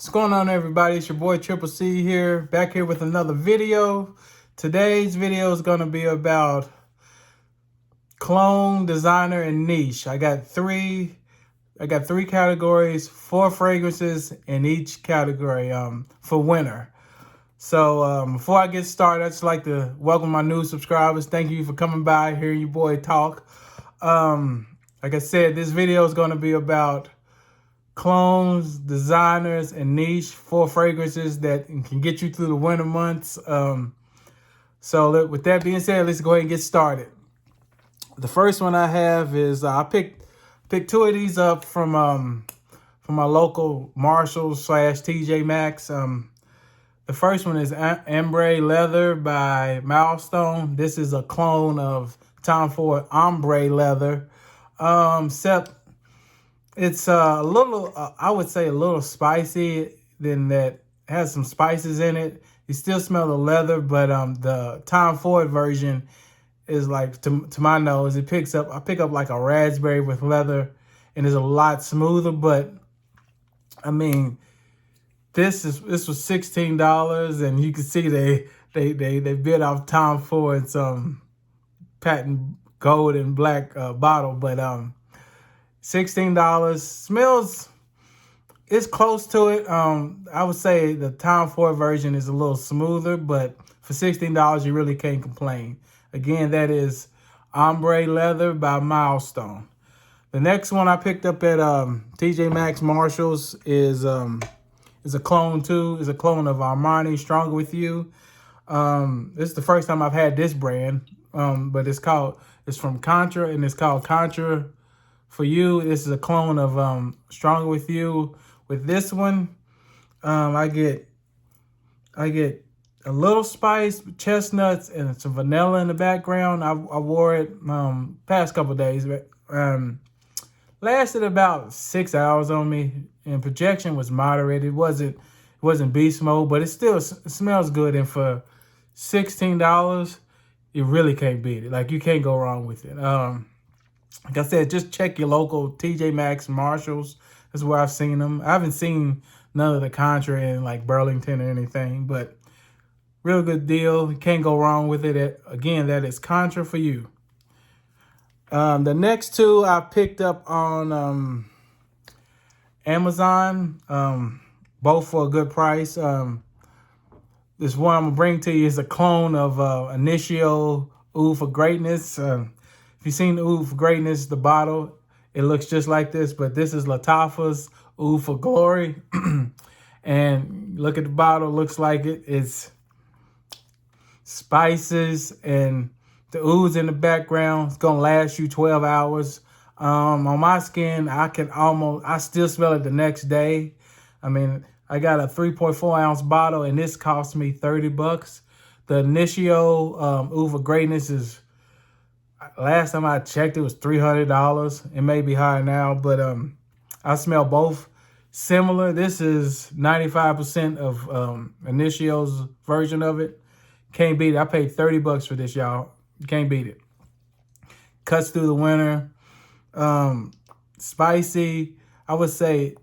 What's going on, everybody? It's your boy Triple C here, back here with another video. Today's video is going to be about clone, designer, and niche. I got three categories, 4 fragrances in each category for winter. So before I get started, I'd just like to welcome my new subscribers. Thank you for coming by, hearing your boy talk. Like I said, this video is going to be about clones, designers, and niche, 4 fragrances that can get you through the winter months. So with that being said, let's go ahead and get started. The first one I have is I picked 2 of these up from my local Marshalls / TJ Maxx. The first one is Ambre Leather by Milestone. This is a clone of Tom Ford Ombre Leather. Except it's a little, I would say a little spicy. Then that has some spices in it. You still smell the leather, but the Tom Ford version is like, to my nose, I pick up like a raspberry with leather, and it's a lot smoother. But I mean, this was $16, and you can see they bit off Tom Ford's patent gold and black bottle, but $16. Smells, it's close to it. I would say the Tom Ford version is a little smoother, but for $16, you really can't complain. Again, that is Ombre Leather by Milestone. The next one I picked up at TJ Maxx Marshalls is a clone too. It's a clone of Armani Stronger With You. This is the first time I've had this brand, but it's from Contra, and it's called Contra For You. This is a clone of Stronger With You. With this one, I get a little spice, chestnuts, and some vanilla in the background. I wore it past couple days. Lasted about 6 hours on me, and projection was moderate. It wasn't beast mode, but it still smells good. And for $16, you really can't beat it. Like, you can't go wrong with it. Like I said, just check your local TJ Maxx, Marshalls. That's where I've seen them. I haven't seen none of the Contra in like Burlington or anything, but real good deal. You can't go wrong with it. Again, that is Contra For You. The next 2 I picked up on Amazon, both for a good price. This one I'm gonna bring to you is a clone of Initio Oud for Greatness. If you've seen Oud for Greatness, the bottle, it looks just like this, but this is Lattafa's Oud for Glory. And look at the bottle, looks like it's spices, and the oud's in the background. It's gonna last you 12 hours. On my skin, I still smell it the next day. I mean, I got a 3.4 ounce bottle, and this cost me $30. The Initio Oud for Greatness is, last time I checked, it was $300. It may be higher now, but I smell both similar. This is 95% of Initio's version of it. Can't beat it. I paid $30 for this, y'all. Can't beat it. Cuts through the winter. Spicy. I would say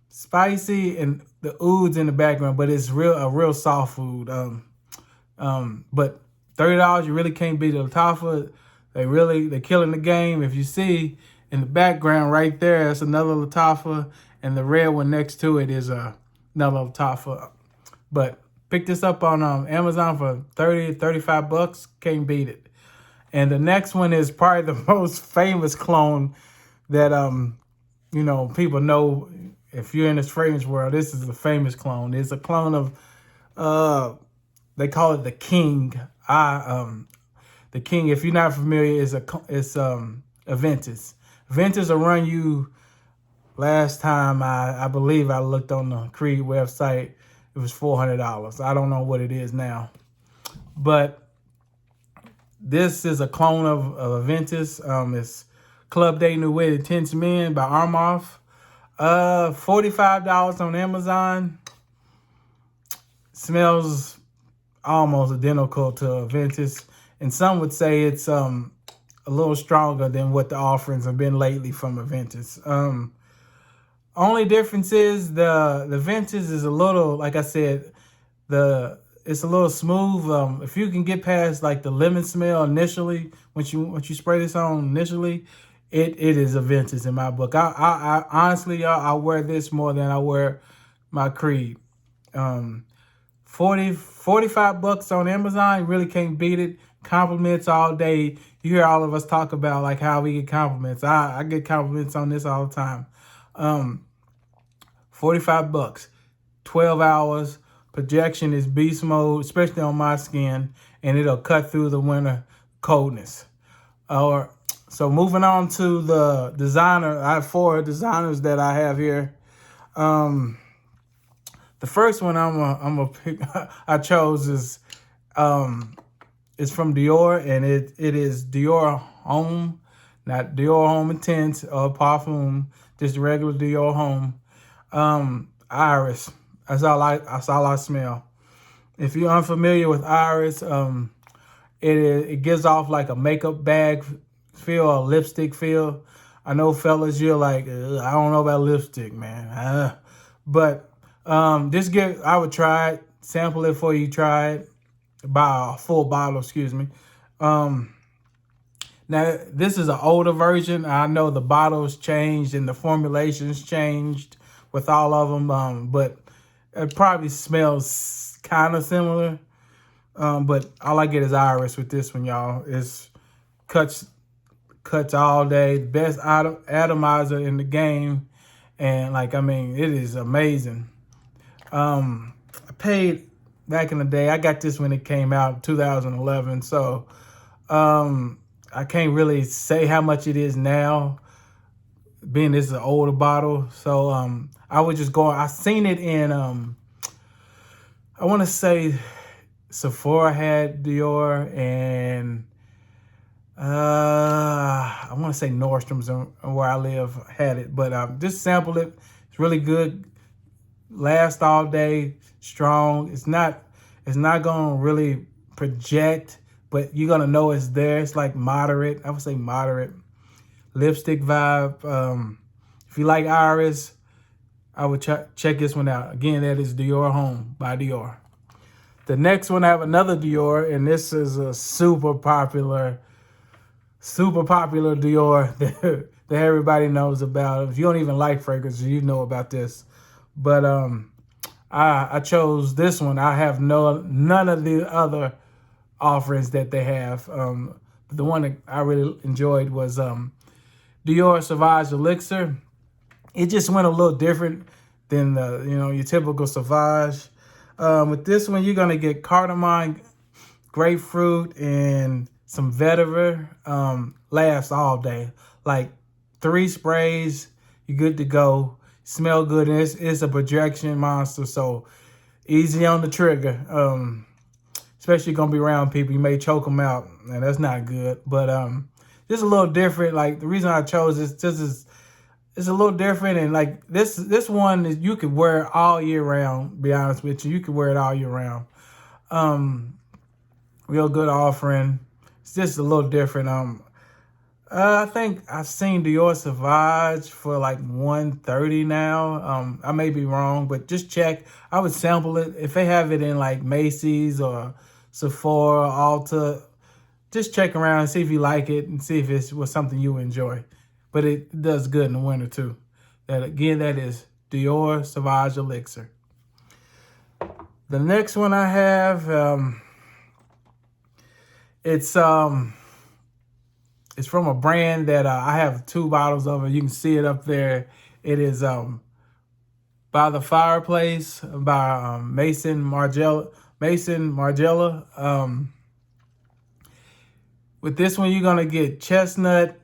spicy, and the oud's in the background, but it's a real soft food. But $30, you really can't beat the Lattafa. They're killing the game. If you see in the background right there, it's another Lattafa, and the red one next to it is another Lattafa. But pick this up on Amazon for $30, $35. Can't beat it. And the next one is probably the most famous clone that people know. If you're in this fragrance world, this is a famous clone. It's a clone of they call it the King. The King, if you're not familiar, is Aventus. Aventus will run you, last time I believe I looked on the Creed website, it was $400. I don't know what it is now. But this is a clone of Aventus. It's Club Day Nuit Intense Men by Armaf. $45 on Amazon. Smells almost identical to Aventus. And some would say it's a little stronger than what the offerings have been lately from Aventus. Only difference is the Ventus is a little, like I said, it's a little smooth. If you can get past like the lemon smell initially, once you spray this on initially, it is a Ventus in my book. I honestly, I wear this more than I wear my Creed. Um, 45 bucks on Amazon. You really can't beat it. Compliments all day. You hear all of us talk about like how we get compliments. I get compliments on this all the time. Um, 45 bucks, 12 hours. Projection is beast mode, especially on my skin, and it'll cut through the winter coldness. Or so moving on to the designer. I have 4 designers that I have here. Um, the first one I'm a pick I chose is from Dior, and it is Dior Homme, not Dior Homme Intense or Parfum, just regular Dior Homme. Iris. That's all I smell. If you're unfamiliar with Iris, it gives off like a makeup bag feel, a lipstick feel. I know, fellas, you're like, I don't know about lipstick, man. But I would try it, sample it before you try it, buy a full bottle, excuse me. Um, Now, this is an older version. I know the bottles changed and the formulations changed with all of them, but it probably smells kind of similar. But all I get is Iris with this one, y'all. It's cuts all day. Best atomizer in the game. And, like, I mean, it is amazing. I paid back in the day. I got this when it came out, 2011. So, I can't really say how much it is now, being this is an older bottle. So I would just go. I seen it in I want to say Sephora had Dior, and I want to say Nordstrom's where I live had it. But just sample it. It's really good. Last all day. Strong. It's not gonna really project, but you're going to know it's there. It's like moderate. I would say moderate. Lipstick vibe. If you like Iris, I would check this one out. Again, that is Dior Homme by Dior. The next one, I have another Dior, and this is a super popular Dior that everybody knows about. If you don't even like fragrances, you know about this. But I chose this one. I have none of the other offerings that they have. The one that I really enjoyed was Dior Sauvage Elixir. It just went a little different than your typical Sauvage. With this one, you're gonna get cardamom, grapefruit, and some vetiver. Lasts all day. Like 3 sprays, you're good to go. Smell good, and it's a projection monster, so easy on the trigger. Especially gonna be around people, you may choke them out, and that's not good. But just a little different. Like the reason I chose this it's a little different, and like this one is you could wear it all year round. Be honest with you, you could wear it all year round. Real good offering. It's just a little different. I think I've seen Dior Sauvage for like $130 now. I may be wrong, but just check. I would sample it if they have it in like Macy's or Sephora, Ulta. Just check around and see if you like it and see if it was something you enjoy. But it does good in the winter too. That is Dior Sauvage Elixir. The next one I have, it's from a brand that I have 2 bottles of it. You can see it up there. It is By the Fireplace by Maison Margiela. With this one, you're gonna get chestnut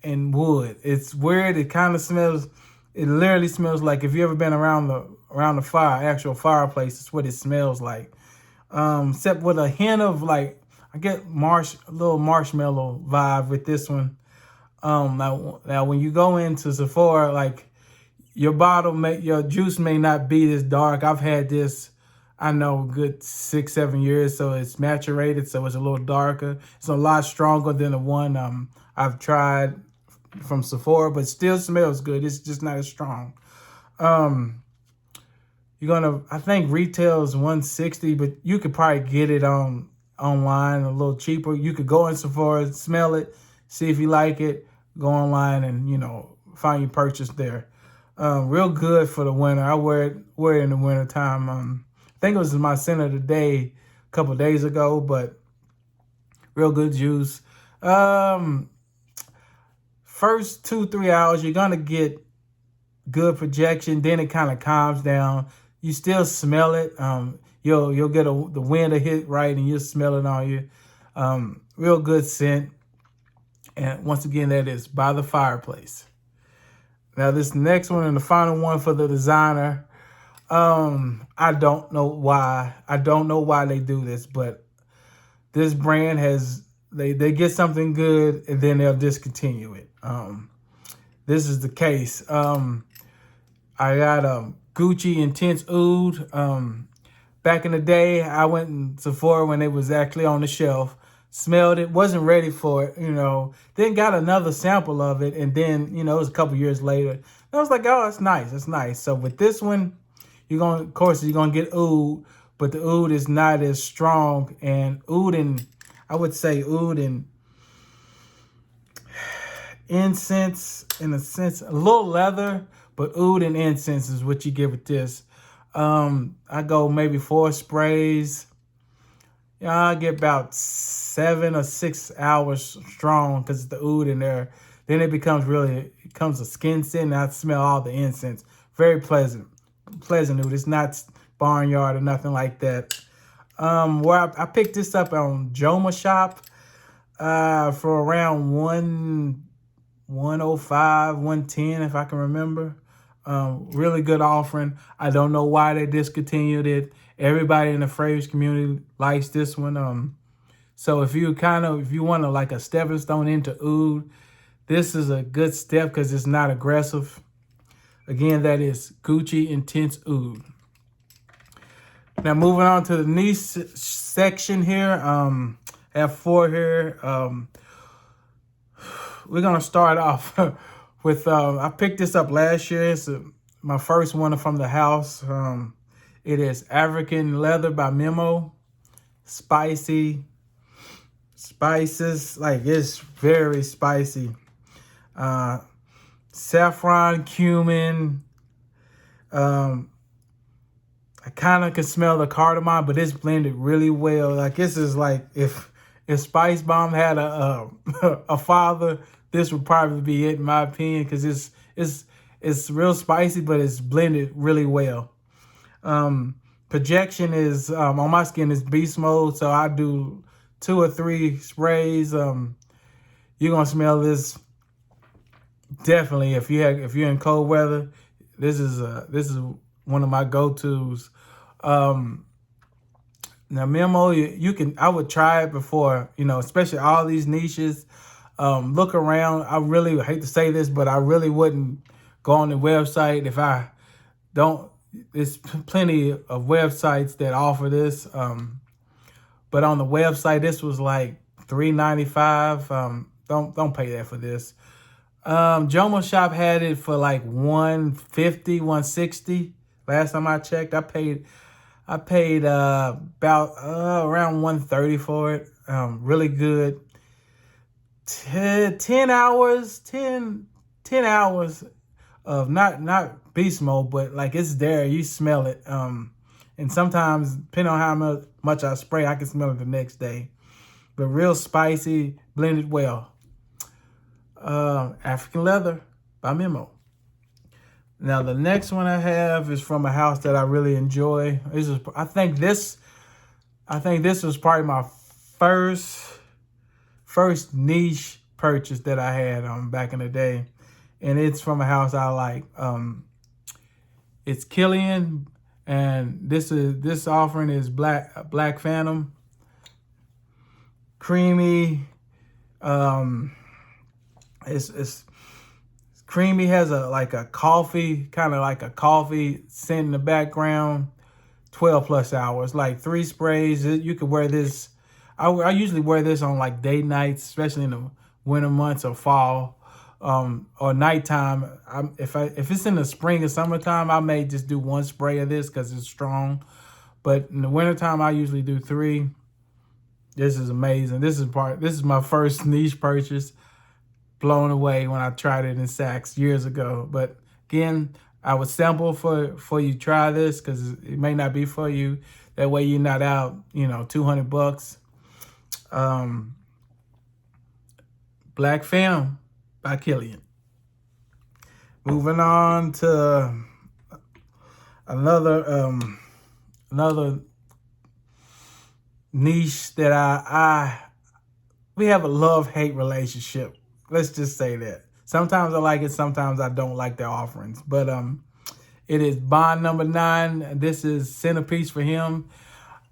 and wood. It's weird. It kind of smells. It literally smells like if you ever been around the fire, actual fireplace. It's what it smells like. Except with a hint of like, I get a little marshmallow vibe with this one. Now when you go into Sephora, like your juice may not be this dark. I've had this, I know, good 6-7 years, so it's maturated, so it's a little darker. It's a lot stronger than the one I've tried from Sephora, but still smells good. It's just not as strong. Um, I think retail is 160, but you could probably get it on online a little cheaper. You could go in Sephora, smell it, see if you like it, go online and, find your purchase there. Real good for the winter. I wear it in the winter time. I think it was my scent of the day a couple of days ago, but real good juice. First 2-3 hours, you're gonna get good projection. Then it kind of calms down. You still smell it. You'll get the wind to hit right, and you'll smell it on you. Real good scent. And once again, that is By the Fireplace. Now this next one and the final one for the designer. I don't know why. I don't know why they do this, but this brand they get something good and then they'll discontinue it. This is the case. I got Gucci Intense Oud. Back in the day, I went in Sephora when it was actually on the shelf. Smelled it, wasn't ready for it, Then got another sample of it, and then, it was a couple years later. And I was like, oh, it's nice, it's nice. So with this one, you're gonna get oud, but the oud is not as strong. And I would say oud and incense, in a sense, a little leather, but oud and incense is what you get with this. I go maybe 4 sprays. I get about 7 or 6 hours strong because the oud in there. Then it becomes a skin scent, and I smell all the incense. Very pleasant oud. It's not barnyard or nothing like that. Where I picked this up on Joma Shop for around 105, 110, if I can remember. Really good offering. I don't know why they discontinued it. Everybody in the fragrance community likes this one. So if you want to like a stepping stone into oud, this is a good step because it's not aggressive. Again, that is Gucci Intense Oud. Now moving on to the niche section here. I have 4 here. We're gonna start off with I picked this up last year. It's my first one from the house. It is African Leather by Memo. Spicy. Spices, like it's very spicy. Saffron, cumin. I kind of can smell the cardamom, but it's blended really well. Like this is like if Spice Bomb had a a father, this would probably be it in my opinion, because it's real spicy, but it's blended really well. Projection is on my skin is beast mode, so I do 2 or 3 sprays. You're gonna smell this definitely if you're in cold weather. This is one of my go-tos. Now Memo, I would try it before, especially all these niches. Look around. I really hate to say this, but I really wouldn't go on the website if I don't. There's plenty of websites that offer this. But on the website, this was like $3.95. Don't pay that for this. Joma Shop had it for like $150, $160. Last time I checked, I paid about around $130 for it. Really good. 10 hours of not beast mode, but like it's there. You smell it. And sometimes, depending on how much I spray, I can smell it the next day. But real spicy, blended well. African Leather by Memo. Now the next one I have is from a house that I really enjoy. I think this was probably my first niche purchase that I had back in the day, and it's from a house I like. It's Kilian, and this offering is Black Phantom. Creamy. It's creamy, has a coffee, kind of like a coffee scent in the background. 12 plus hours, like 3 sprays. You could wear this. I usually wear this on like date nights, especially in the winter months or fall. or nighttime. If it's in the spring or summertime, I may just do one spray of this because it's strong. But in the wintertime, I usually do 3. This is amazing. This is my first niche purchase. Blown away when I tried it in Saks years ago. But again, I would sample for you try this because it may not be for you. That way you're not out, $200. Black Film by Kilian. Moving on to another niche that we have a love-hate relationship. Let's just say that. Sometimes I like it, sometimes I don't like their offerings. But it is Bond number 9. This is Centerpiece for Him.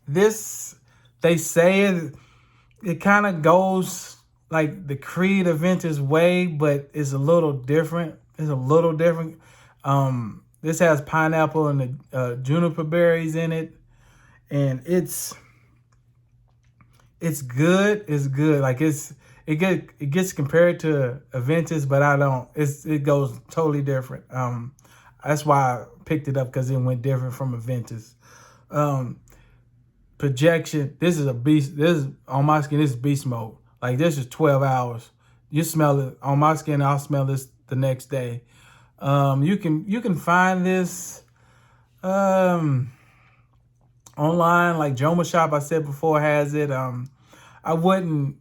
This, they say it kind of goes like the Creed Aventus way, but it's a little different. This has pineapple and the juniper berries in it. And it's good. It's good. Like it gets compared to Aventus, but I don't. It goes totally different. That's why I picked it up, because it went different from Aventus. Projection. This is a beast. This is on my skin. This is beast mode. Like, this is 12 hours. You smell it on my skin. I'll smell this the next day. You can find this online, like Joma Shop, I said before, has it. I wouldn't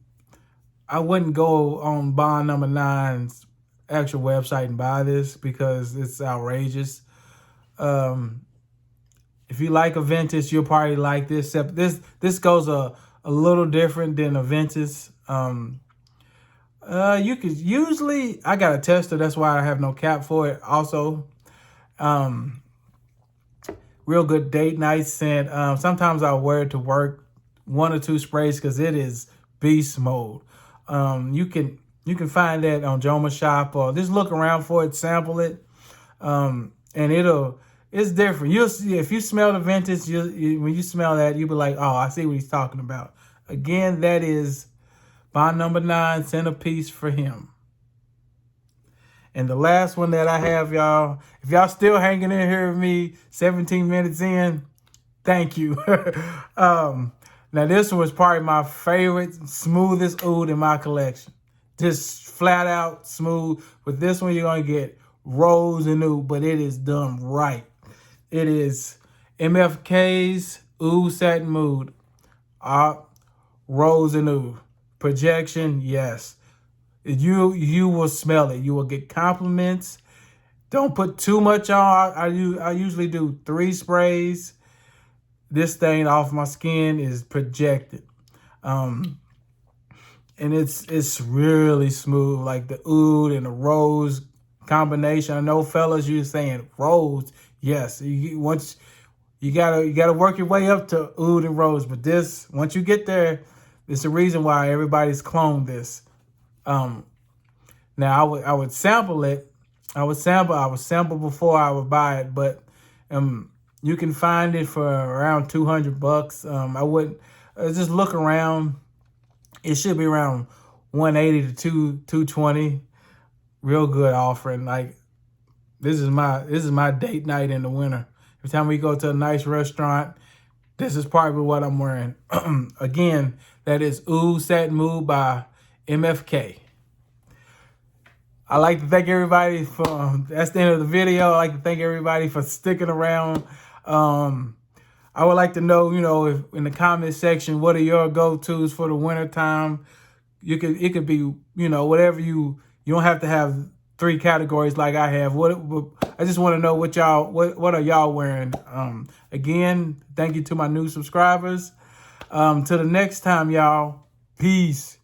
go on Bond number 9's actual website and buy this because it's outrageous. If you like Aventus, you'll probably like this. Except this goes a little different than Aventus. You could usually, I got a tester, that's why I have no cap for it. Also, real good date night scent. Sometimes I'll wear it to work, 1 or 2 sprays, because it is beast mode. You can find that on Joma Shop, or just look around for it, sample it, and it's different. You'll see, if you smell the Aventus, when you smell that, you'll be like, oh, I see what he's talking about. Again, that is Bond number 9, Centerpiece for Him. And the last one that I have, y'all, if y'all still hanging in here with me 17 minutes in, thank you. Now, this one was probably my favorite, smoothest oud in my collection. Just flat out smooth. With this one, you're going to get rose and oud, but it is done right. It is MFK's Oud Satin Mood. Rose and oud. Projection, yes. You will smell it. You will get compliments. Don't put too much on. I usually do 3 sprays. This thing off my skin is projected. And it's really smooth, like the oud and the rose combination. I know, fellas, you're saying rose. Yes, you gotta work your way up to oud and rose. But this, once you get there, it's the reason why everybody's cloned this. Now I would sample it. I would sample before I would buy it, but you can find it for around $200. I wouldn't just look around. It should be around 180 to 220. Real good offering. Like, this is my date night in the winter. Every time we go to a nice restaurant, this is probably what I'm wearing. Again, that is Oud Satin Mood by MFK. I'd like to thank everybody for, that's the end of the video. I'd like to thank everybody for sticking around. I would like to know, if in the comment section, what are your go-tos for the winter time? It could be, whatever you don't have to have 3 categories like I have. I just want to know what are y'all wearing? Again, thank you to my new subscribers. To the next time, y'all. Peace.